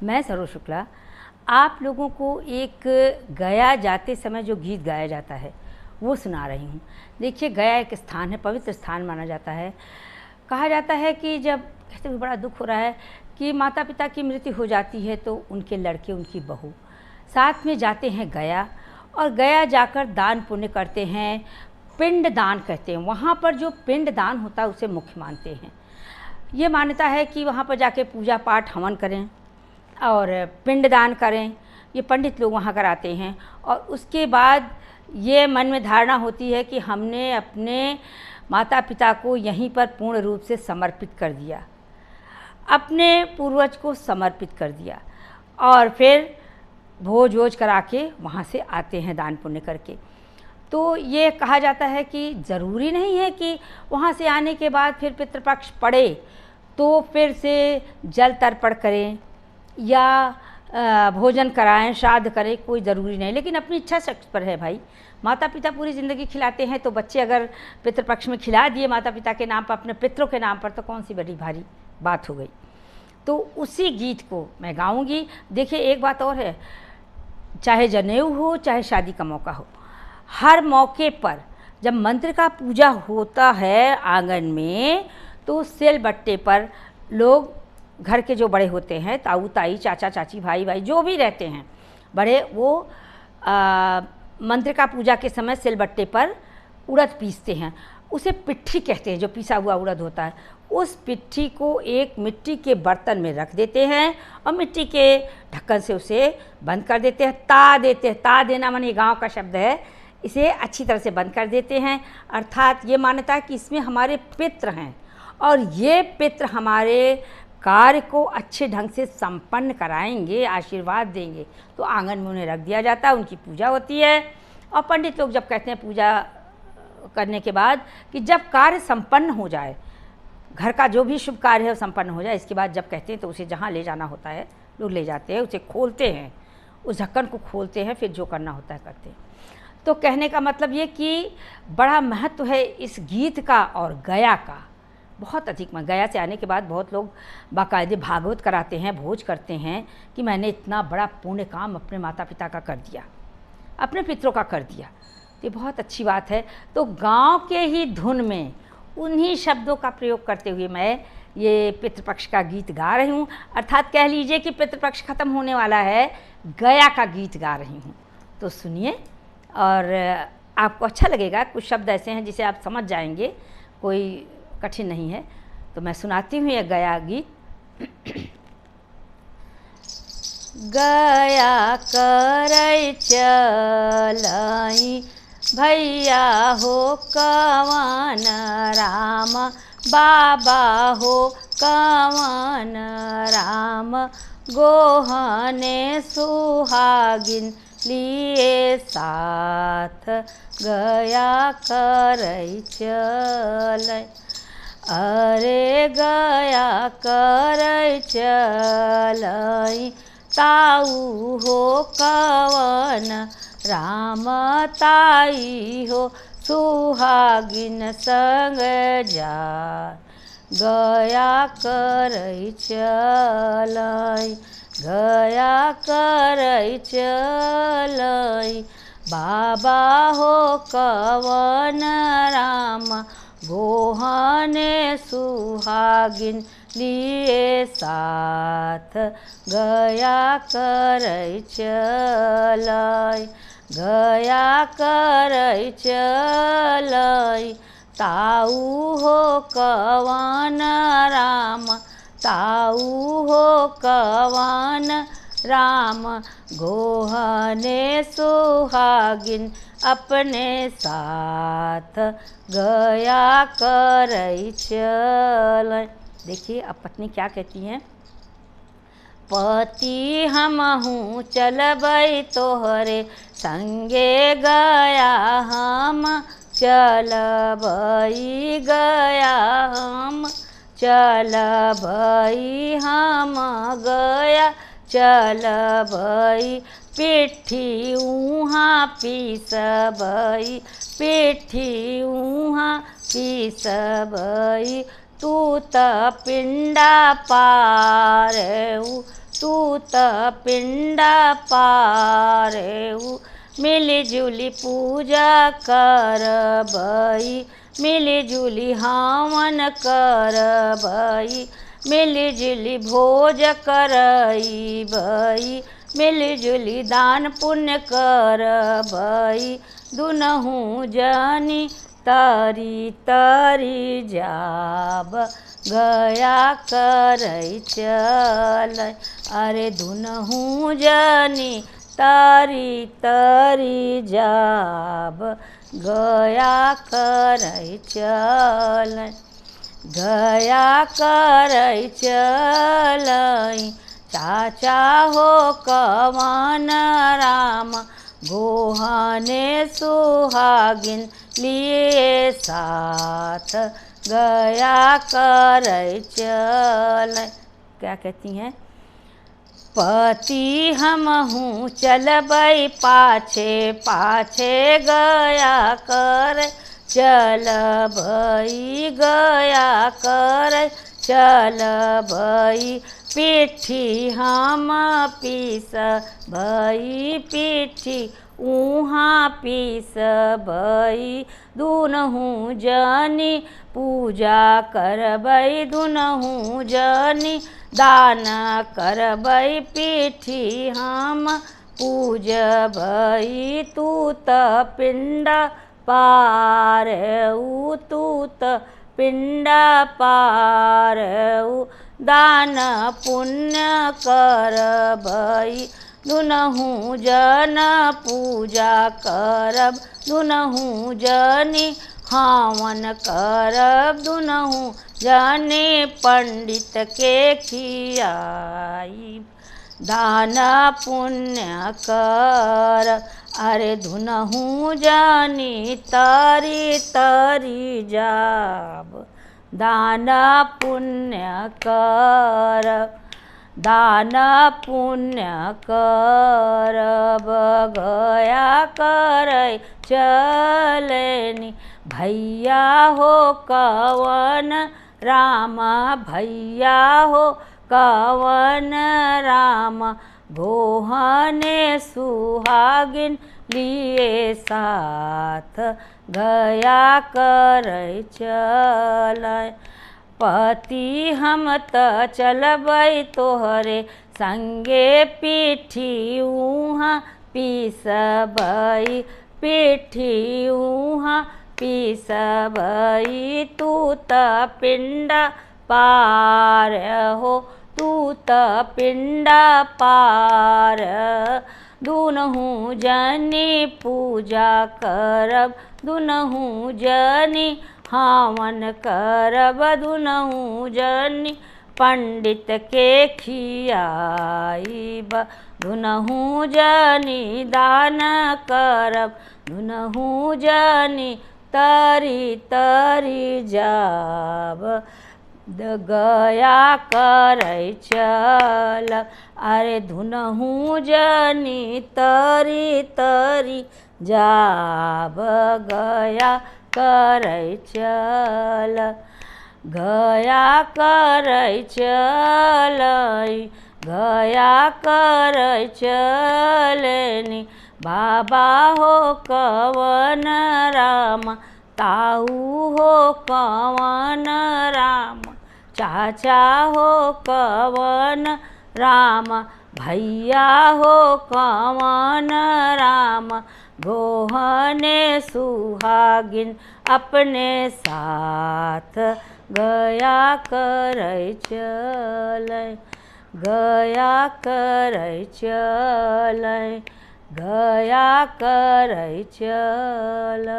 मैं सरोज शुक्ला आप लोगों को एक गया जाते समय जो गीत गाया जाता है वो सुना रही हूँ। देखिए, गया एक स्थान है, पवित्र स्थान माना जाता है। कहा जाता है कि जब कहते हुए बड़ा दुख हो रहा है कि माता पिता की मृत्यु हो जाती है तो उनके लड़के, उनकी बहू साथ में जाते हैं गया, और गया जाकर दान पुण्य करते हैं, पिंड दान कहते हैं। वहाँ पर जो पिंड दान होता है उसे मुख्य मानते हैं। ये मान्यता है कि वहाँ पर जाके पूजा पाठ हवन करें और पिंडदान करें। ये पंडित लोग वहाँ कराते हैं, और उसके बाद ये मन में धारणा होती है कि हमने अपने माता पिता को यहीं पर पूर्ण रूप से समर्पित कर दिया, अपने पूर्वज को समर्पित कर दिया, और फिर भोज वोज करा के वहाँ से आते हैं दान पुण्य करके। तो ये कहा जाता है कि ज़रूरी नहीं है कि वहाँ से आने के बाद फिर पितृपक्ष पड़े तो फिर से जल तर्पण करें या भोजन कराएं, श्राद्ध करें, कोई ज़रूरी नहीं। लेकिन अपनी इच्छा शक्ति पर है भाई। माता पिता पूरी ज़िंदगी खिलाते हैं तो बच्चे अगर पितृपक्ष में खिला दिए माता पिता के नाम पर, अपने पितरों के नाम पर, तो कौन सी बड़ी भारी बात हो गई। तो उसी गीत को मैं गाऊंगी। देखिए, एक बात और है, चाहे जनेऊ हो, चाहे शादी का मौका हो, हर मौके पर जब मंत्र का पूजा होता है आंगन में, तो सिल बट्टे पर लोग, घर के जो बड़े होते हैं, ताऊ ताई, चाचा चाची, भाई भाई जो भी रहते हैं बड़े, वो मंत्र का पूजा के समय सिलबट्टे पर उड़द पीसते हैं। उसे पिट्ठी कहते हैं, जो पीसा हुआ उड़द होता है। उस पिट्ठी को एक मिट्टी के बर्तन में रख देते हैं और मिट्टी के ढक्कन से उसे बंद कर देते हैं, ता देते हैं। ता देना माने गांव का शब्द है। इसे अच्छी तरह से बंद कर देते हैं, अर्थात ये मान्यता है कि इसमें हमारे पितृ हैं और ये पितृ हमारे कार्य को अच्छे ढंग से संपन्न कराएंगे, आशीर्वाद देंगे। तो आंगन में उन्हें रख दिया जाता है, उनकी पूजा होती है। और पंडित लोग जब कहते हैं पूजा करने के बाद कि जब कार्य संपन्न हो जाए, घर का जो भी शुभ कार्य है वो संपन्न हो जाए, इसके बाद जब कहते हैं तो उसे जहाँ ले जाना होता है लोग ले जाते हैं, उसे खोलते हैं, उस ढक्कन को खोलते हैं, फिर जो करना होता है करते हैं। तो कहने का मतलब ये कि बड़ा महत्व है इस गीत का और गया का, बहुत अधिक। मैं गया से आने के बाद बहुत लोग बाकायदे भागवत कराते हैं, भोज करते हैं कि मैंने इतना बड़ा पुण्य काम अपने माता पिता का कर दिया, अपने पितरों का कर दिया। तो ये बहुत अच्छी बात है। तो गांव के ही धुन में उन्हीं शब्दों का प्रयोग करते हुए मैं ये पितृपक्ष का गीत गा रही हूँ। अर्थात कह लीजिए कि पितृपक्ष ख़त्म होने वाला है, गया का गीत गा रही हूँ। तो सुनिए और आपको अच्छा लगेगा। कुछ शब्द ऐसे हैं जिसे आप समझ जाएंगे, कोई कठिन नहीं है। तो मैं सुनाती हूँ ये गया गीत। गया करई चलाई भैया हो कवन राम, बाबा हो कवन राम, गोहने सुहागिन लिए साथ, गया करई चलै। अरे गया करई चलै, ताऊ हो कवन राम, ताई हो सुहागिन संग जाय, गया करई चलै, गया करई चलै। बाबा हो कवन राम, गोहने सुहागिन लिए साथ, गया करई चलै, गया करई चलै। ताऊ हो कवन राम, ताऊ हो कवन राम, गोहने सुहागिन अपने साथ, गया करई चलै। देखिए अब पत्नी क्या कहती हैं। पति हमहूँ चलबै तोहरे संगे, गया हम चलबै, गया हम चलबै, हम गया चलबै, पिट्ठी उहाँ पीसबै, पिट्ठी उहाँ पीसबै, तू त पिंडा पारऊ तू त पिंडा पारेऊ। मिली जुली पूजा करबई, मिली जुली हवन करबई, मिली जुली भोज करबई, मिली जुली दान पुण्य करबई। दुनहु जनी तरी तरी जाब, गया करै चल। अरे दुनहु जनी तरी तरी जाब, गया करै चल। गया करै चलै, चाचा हो कवन राम, गोहने सुहागिन लिए साथ, गया करै चल। क्या कहती हैं? पति हमहू चलबै पाछे पाछे, गया करै चलबै, गया करै चलबै। पिट्ठी हम पीसबै, पिट्ठी उहाँ पीसबै। दुनहु जनी पूजा करबै, दुनहु जनी दान करबै। पिट्ठी हम पूजबै, तू त पिंडा पारेऊ, तू त पिंडा पारेऊ। दान पुण्य करबई, दुनहु जन पूजा करब, दुनहु जनी हवन करब, दुनहु जनी पंडित के खियाई। दान पुण्य कर, अरे दुनहु जनी तरी तरी जाब, दान पुण्य कर। दान पुण्य करब, गया करै चलनी। भैया हो कवन राम, भैया हो कवन राम, गोहने सुहागिन लिए साथ, गया करै चलै। पति हम त चलबै तोहरे संगे, पिट्ठी उहाँ पीसबै, पिट्ठी उहाँ पीसबै। तू त पिंडा पार हो, तू त पिंडा पार। दुनहु जनी पूजा करब, दुनहु जनी हवन करब, दुनहु जनी पंडित के खियाइब। दुनहु जनी दान करब, दुनहु जनी तरी तरी जाब, गया करै चल। अरे दुनहु जनी तरी तरी जाब, गया करै चल। गया करै चलै, गया करै चलनी। बाबा हो कवन राम, ताऊ हो कवन राम, चाचा हो कवन राम, भैया हो कवन राम, गोहने सुहागिन अपने साथ, गया करै चलै। गया करै चलै, गया करै चलै।